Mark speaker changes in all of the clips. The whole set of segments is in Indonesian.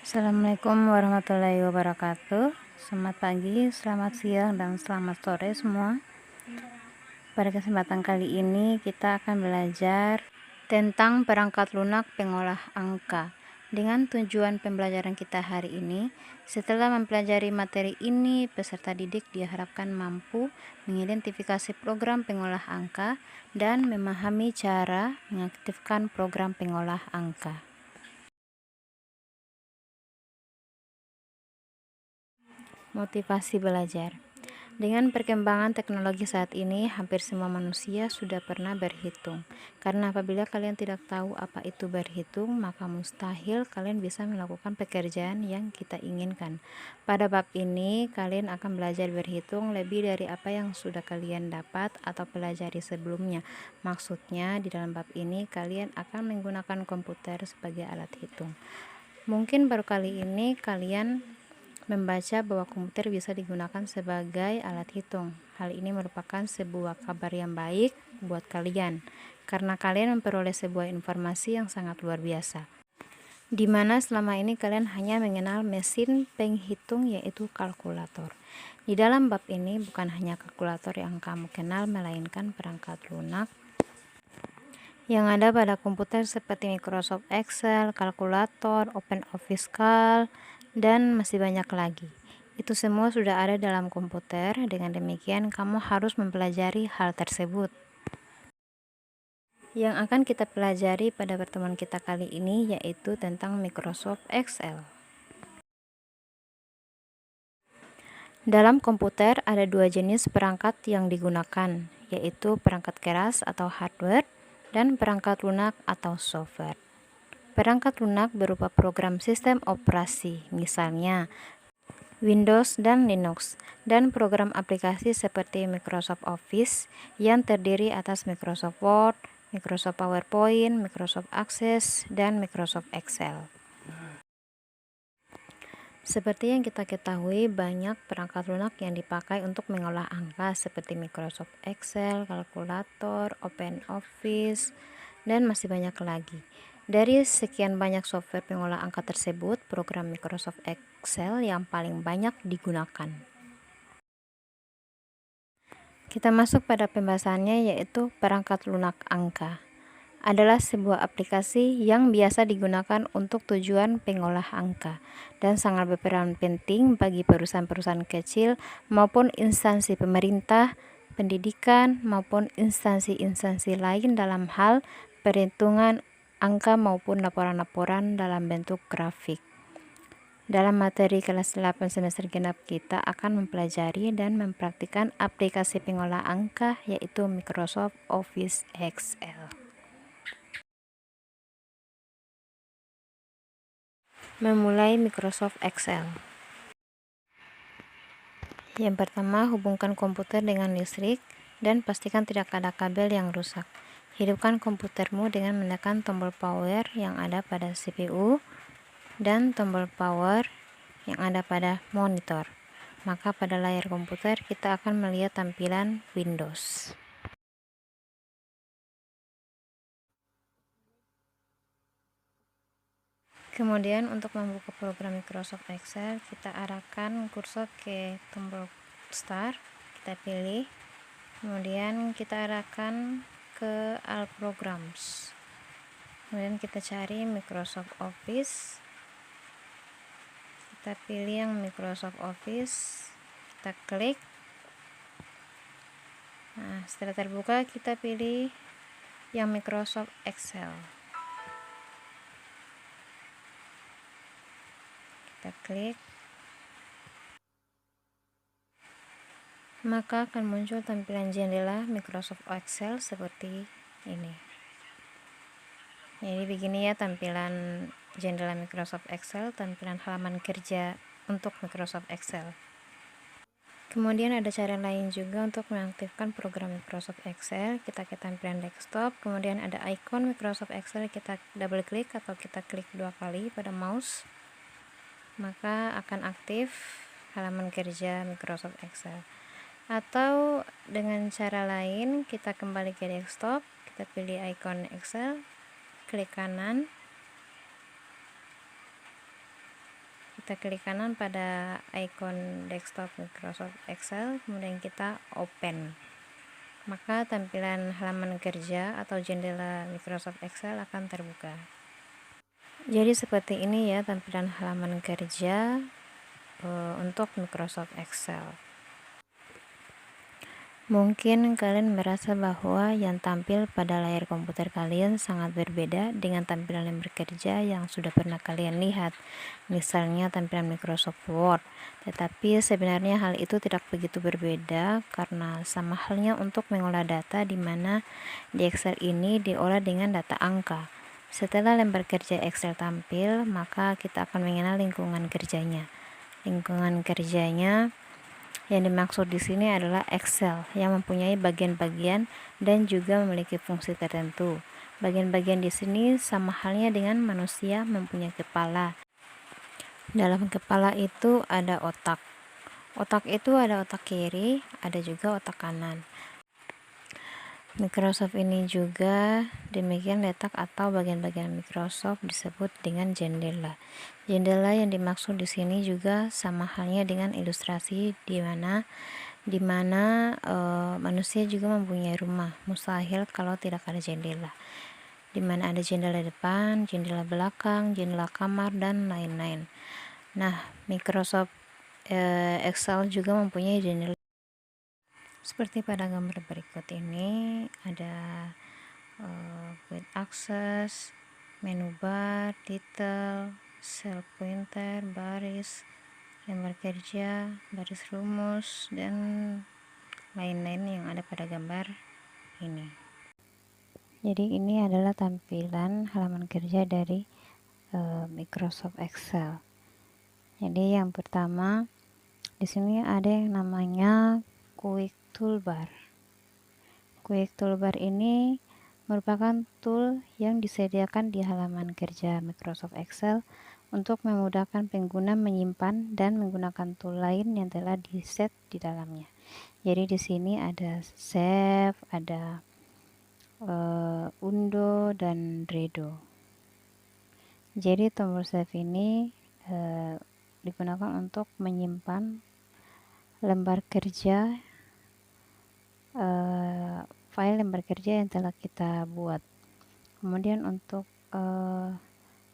Speaker 1: Assalamualaikum warahmatullahi wabarakatuh. Selamat pagi, selamat siang, dan selamat sore semua. Pada kesempatan kali ini kita akan belajar tentang perangkat lunak pengolah angka. Dengan tujuan pembelajaran kita hari ini, setelah mempelajari materi ini, peserta didik diharapkan mampu mengidentifikasi program pengolah angka dan memahami cara mengaktifkan program pengolah angka. Motivasi belajar. Dengan perkembangan teknologi saat ini, hampir semua manusia sudah pernah berhitung. Karena apabila kalian tidak tahu apa itu berhitung, maka mustahil kalian bisa melakukan pekerjaan yang kita inginkan. Pada bab ini, kalian akan belajar berhitung lebih dari apa yang sudah kalian dapat atau pelajari sebelumnya. Maksudnya, di dalam bab ini, kalian akan menggunakan komputer sebagai alat hitung. Mungkin baru kali ini kalian membaca bahwa komputer bisa digunakan sebagai alat hitung. Hal ini merupakan sebuah kabar yang baik buat kalian, karena kalian memperoleh sebuah informasi yang sangat luar biasa, di mana selama ini kalian hanya mengenal mesin penghitung yaitu kalkulator. Di dalam bab ini bukan hanya kalkulator yang kamu kenal, melainkan perangkat lunak yang ada pada komputer seperti Microsoft Excel, kalkulator, OpenOffice Calc, dan masih banyak lagi. Itu semua sudah ada dalam komputer. Dengan demikian, kamu harus mempelajari hal tersebut. Yang akan kita pelajari pada pertemuan kita kali ini yaitu tentang Microsoft Excel. Dalam komputer ada dua jenis perangkat yang digunakan, yaitu perangkat keras atau hardware dan perangkat lunak atau software. Perangkat lunak berupa program sistem operasi, misalnya Windows dan Linux, dan program aplikasi seperti Microsoft Office yang terdiri atas Microsoft Word, Microsoft PowerPoint, Microsoft Access, dan Microsoft Excel. Seperti yang kita ketahui, banyak perangkat lunak yang dipakai untuk mengolah angka seperti Microsoft Excel, kalkulator, OpenOffice, dan masih banyak lagi. Dari sekian banyak software pengolah angka tersebut, program Microsoft Excel yang paling banyak digunakan. Kita masuk pada pembahasannya, yaitu perangkat lunak angka adalah sebuah aplikasi yang biasa digunakan untuk tujuan pengolah angka dan sangat berperan penting bagi perusahaan-perusahaan kecil maupun instansi pemerintah, pendidikan, maupun instansi-instansi lain dalam hal perhitungan angka maupun laporan-laporan dalam bentuk grafik. Dalam materi kelas 8 semester genap kita akan mempelajari dan mempraktikkan aplikasi pengolah angka yaitu Microsoft Office Excel. Memulai Microsoft Excel. Yang pertama, hubungkan komputer dengan listrik dan pastikan tidak ada kabel yang rusak. Hidupkan komputermu dengan menekan tombol power yang ada pada CPU dan tombol power yang ada pada monitor. Maka pada layar komputer kita akan melihat tampilan Windows. Kemudian untuk membuka program Microsoft Excel, kita arahkan kursor ke tombol Start, kita pilih, kemudian kita arahkan ke All Programs, kemudian kita cari Microsoft Office, kita pilih yang Microsoft Office, kita klik. Nah, setelah terbuka kita pilih yang Microsoft Excel, kita klik, maka akan muncul tampilan jendela Microsoft Excel seperti ini. Jadi begini ya tampilan jendela Microsoft Excel, tampilan halaman kerja untuk Microsoft Excel. Kemudian ada cara lain juga untuk mengaktifkan program Microsoft Excel. Kita ke tampilan desktop, kemudian ada icon Microsoft Excel, kita double klik atau kita klik 2 kali pada mouse, maka akan aktif halaman kerja Microsoft Excel. Atau dengan cara lain, kita kembali ke desktop, kita pilih icon Excel, klik kanan, kita klik kanan pada icon desktop Microsoft Excel, kemudian kita open. Maka tampilan halaman kerja atau jendela Microsoft Excel akan terbuka. Jadi seperti ini ya tampilan halaman kerja untuk Microsoft Excel. Mungkin kalian merasa bahwa yang tampil pada layar komputer kalian sangat berbeda dengan tampilan lembar kerja yang sudah pernah kalian lihat, misalnya tampilan Microsoft Word. Tetapi sebenarnya hal itu tidak begitu berbeda karena sama halnya untuk mengolah data, di mana di Excel ini diolah dengan data angka. Setelah lembar kerja Excel tampil, maka kita akan mengenal lingkungan kerjanya. Lingkungan kerjanya yang dimaksud di sini adalah Excel yang mempunyai bagian-bagian dan juga memiliki fungsi tertentu. Bagian-bagian di sini sama halnya dengan manusia mempunyai kepala. Dalam kepala itu ada otak. Otak itu ada otak kiri, ada juga otak kanan. Microsoft ini juga demikian letak atau bagian-bagian Microsoft disebut dengan jendela. Jendela yang dimaksud di sini juga sama halnya dengan ilustrasi di mana manusia juga mempunyai rumah. Mustahil kalau tidak ada jendela. Di mana ada jendela depan, jendela belakang, jendela kamar dan lain-lain. Nah, Microsoft Excel juga mempunyai jendela seperti pada gambar berikut ini. Ada quick access, menu bar, detail, cell pointer, baris, lembar kerja, baris rumus, dan lain-lain yang ada pada gambar ini. Jadi ini adalah tampilan halaman kerja dari Microsoft Excel. Jadi yang pertama di sini ada yang namanya Quick Toolbar. Quick Toolbar ini merupakan tool yang disediakan di halaman kerja Microsoft Excel untuk memudahkan pengguna menyimpan dan menggunakan tool lain yang telah di-set di dalamnya. Jadi di sini ada Save, ada Undo dan Redo. Jadi tombol Save ini digunakan untuk menyimpan lembar kerja, file lembar kerja yang telah kita buat. Kemudian untuk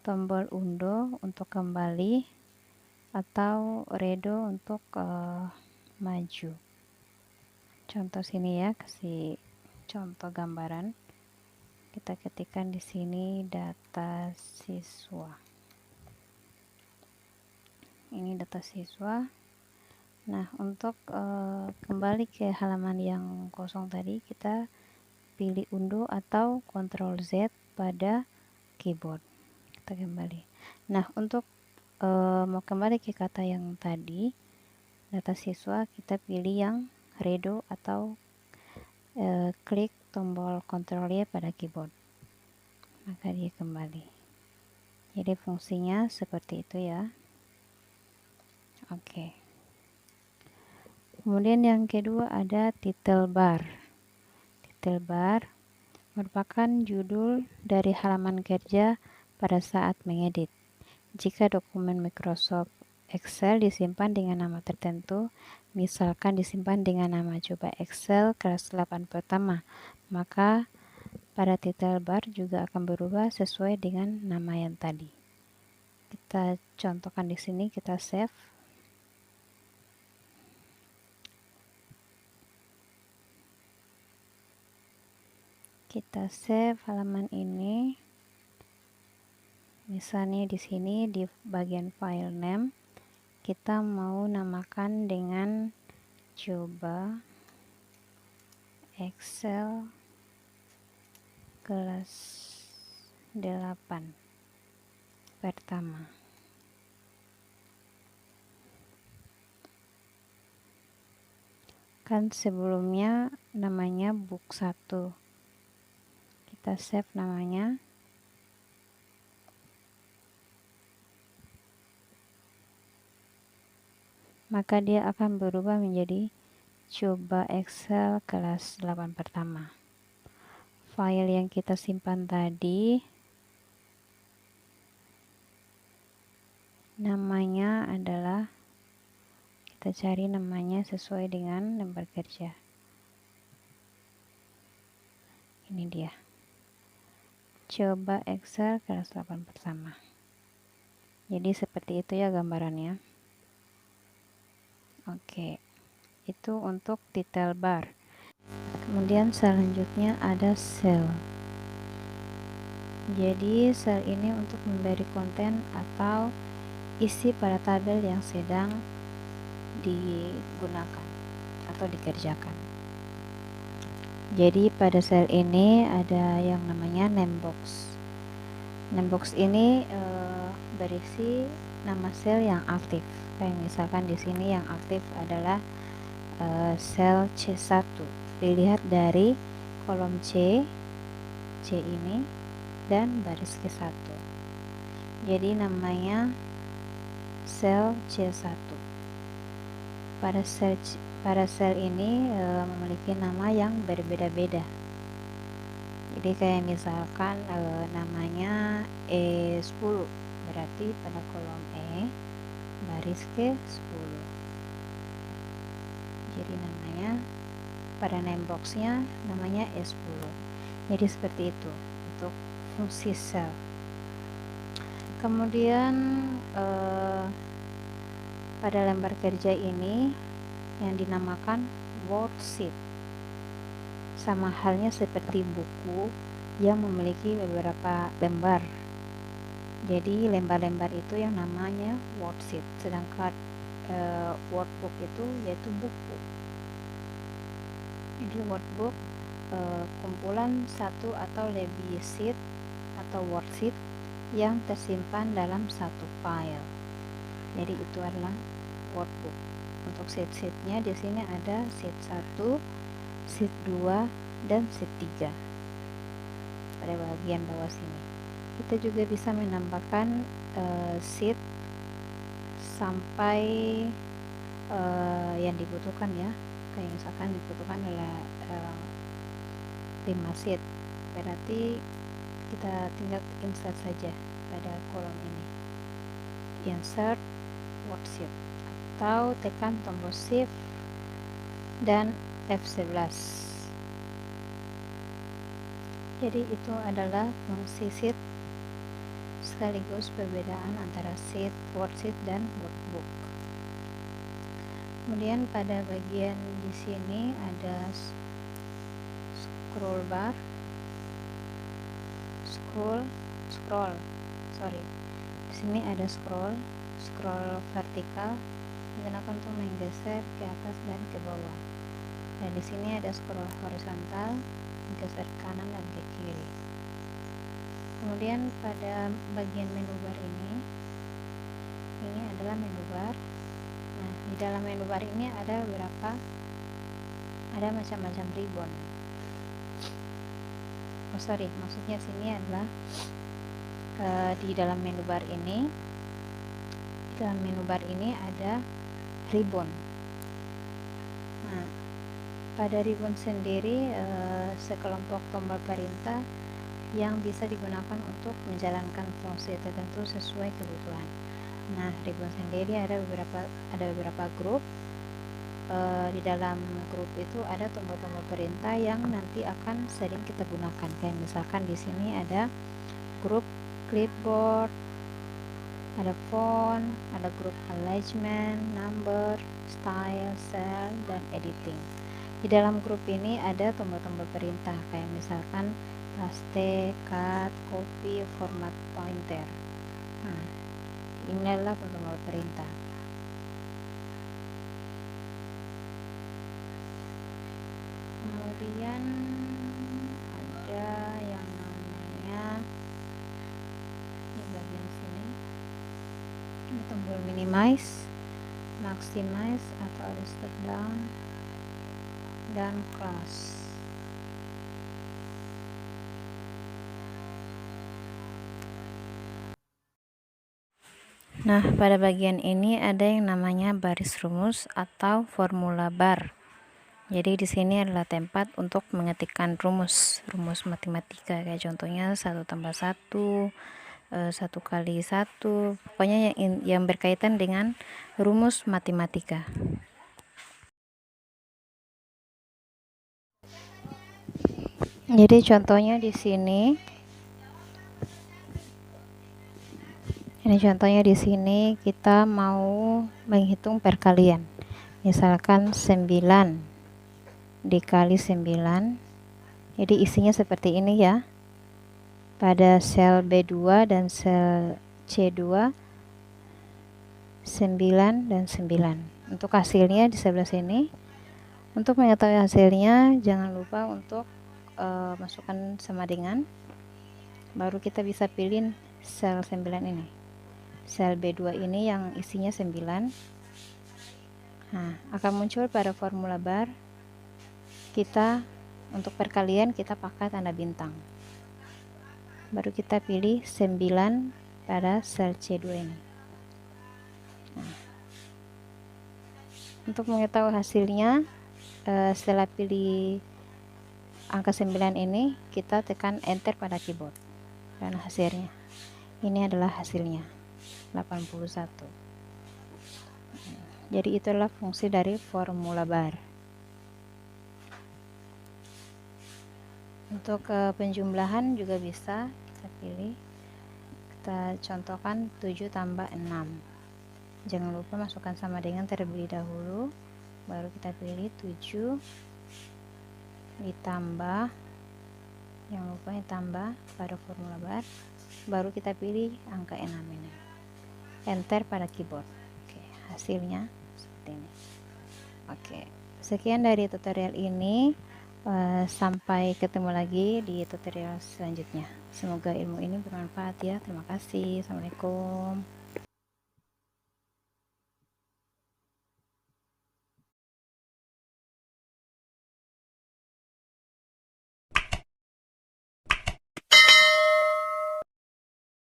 Speaker 1: tombol Undo untuk kembali, atau Redo untuk maju. Contoh sini ya, kasih contoh gambaran. Kita ketikkan di sini data siswa. Ini data siswa. Nah, untuk kembali ke halaman yang kosong tadi, kita pilih Undo atau Ctrl Z pada keyboard. Kita kembali. Nah, untuk mau kembali ke kata yang tadi, data siswa, kita pilih yang Redo atau klik tombol Ctrl Y pada keyboard, maka dia kembali. Jadi fungsinya seperti itu ya. Oke. Kemudian yang kedua ada title bar. Title bar merupakan judul dari halaman kerja pada saat mengedit. Jika dokumen Microsoft Excel disimpan dengan nama tertentu, misalkan disimpan dengan nama coba Excel kelas 8 pertama, maka pada title bar juga akan berubah sesuai dengan nama yang tadi. Kita contohkan di sini, kita save. Kita save halaman ini. Misalnya di sini di bagian file name kita mau namakan dengan coba Excel kelas 8 pertama. Kan sebelumnya namanya book 1. Kita save namanya. Maka dia akan berubah menjadi coba Excel kelas 8 pertama. File yang kita simpan tadi Namanya adalah, kita cari namanya sesuai dengan lembar kerja. Ini dia. Coba Excel kelas 8 pertama. Jadi seperti itu ya gambarannya. Oke, itu untuk title bar. Kemudian selanjutnya ada sel. Jadi sel ini untuk memberi konten atau isi pada tabel yang sedang digunakan atau dikerjakan. Jadi pada sel ini ada yang namanya name box. Name box ini berisi nama sel yang aktif. Kayak misalkan di sini yang aktif adalah sel C1. Dilihat dari kolom C ini dan baris ke-1. Jadi namanya sel C1. Para sel ini memiliki nama yang berbeda-beda. Jadi kayak misalkan namanya E10, berarti pada kolom E baris ke-10. Jadi namanya pada name boxnya namanya E10. Jadi seperti itu untuk fungsi sel. Kemudian pada lembar kerja ini yang dinamakan worksheet, sama halnya seperti buku yang memiliki beberapa lembar. Jadi lembar-lembar itu yang namanya worksheet, sedangkan workbook itu yaitu buku. Jadi workbook kumpulan satu atau lebih sheet atau worksheet yang tersimpan dalam satu file. Jadi itu adalah workbook. Untuk sheet-sheetnya di sini ada sheet 1, sheet 2, dan sheet 3 pada bagian bawah sini. Kita juga bisa menambahkan sheet sampai yang dibutuhkan ya. Kayak misalkan dibutuhkan adalah 5 sheet, berarti kita tinggal insert saja pada kolom ini, insert worksheet, atau tekan tombol shift dan F11. Jadi itu adalah fungsi sheet sekaligus perbedaan antara sheet, worksheet, dan workbook. Kemudian pada bagian di sini ada scroll bar, di sini ada scroll vertikal digunakan untuk menggeser ke atas dan ke bawah. Dan di sini ada scroll horizontal, menggeser ke kanan dan ke kiri. Kemudian pada bagian menu bar ini adalah menu bar. Nah, di dalam menu bar ini ada macam-macam ribbon. Maksudnya sini adalah di dalam menu bar ini ada ribbon. Nah, pada ribbon sendiri sekelompok tombol perintah yang bisa digunakan untuk menjalankan fungsi tertentu sesuai kebutuhan. Nah, ribbon sendiri ada beberapa grup. Di dalam grup itu ada tombol-tombol perintah yang nanti akan sering kita gunakan. Kayak misalkan di sini ada grup clipboard, ada font, ada grup alignment, number, style, cell, dan editing. Di dalam grup ini ada tombol-tombol perintah kayak misalkan paste, cut, copy, format, pointer. Nah, ini adalah tombol perintah. Kemudian ada yang namanya di bagian sini ini tombol minimize, maximize atau step down, dan close. Nah, pada bagian ini ada yang namanya baris rumus atau formula bar. Jadi di sini adalah tempat untuk mengetikkan rumus matematika, kayak contohnya 1 tambah 1, 1 kali 1, pokoknya yang berkaitan dengan rumus matematika. Jadi contohnya di sini, kita mau menghitung perkalian. Misalkan 9 dikali 9, jadi isinya seperti ini ya. Pada sel B2 dan sel C2, 9 dan 9. Untuk hasilnya di sebelah sini. Untuk mengetahui hasilnya, jangan lupa untuk masukkan sama dengan, baru kita bisa pilih sel 9 ini. Sel B2 ini yang isinya 9. Nah, akan muncul pada formula bar. Kita untuk perkalian kita pakai tanda bintang. Baru kita pilih 9 pada sel C2 ini. Nah, untuk mengetahui hasilnya, setelah pilih angka 9 ini, kita tekan enter pada keyboard. Dan hasilnya, ini adalah hasilnya 81. Jadi itulah fungsi dari formula bar. Untuk penjumlahan juga bisa kita pilih. Kita contohkan 7 tambah 6. Jangan lupa masukkan sama dengan terlebih dahulu, baru kita pilih 7 ditambah, jangan lupa ditambah pada formula bar, baru kita pilih angka 6 ini, enter pada keyboard. Oke, hasilnya seperti ini. Oke, sekian dari tutorial ini. Sampai ketemu lagi di tutorial selanjutnya. Semoga ilmu ini bermanfaat ya. Terima kasih. Assalamualaikum.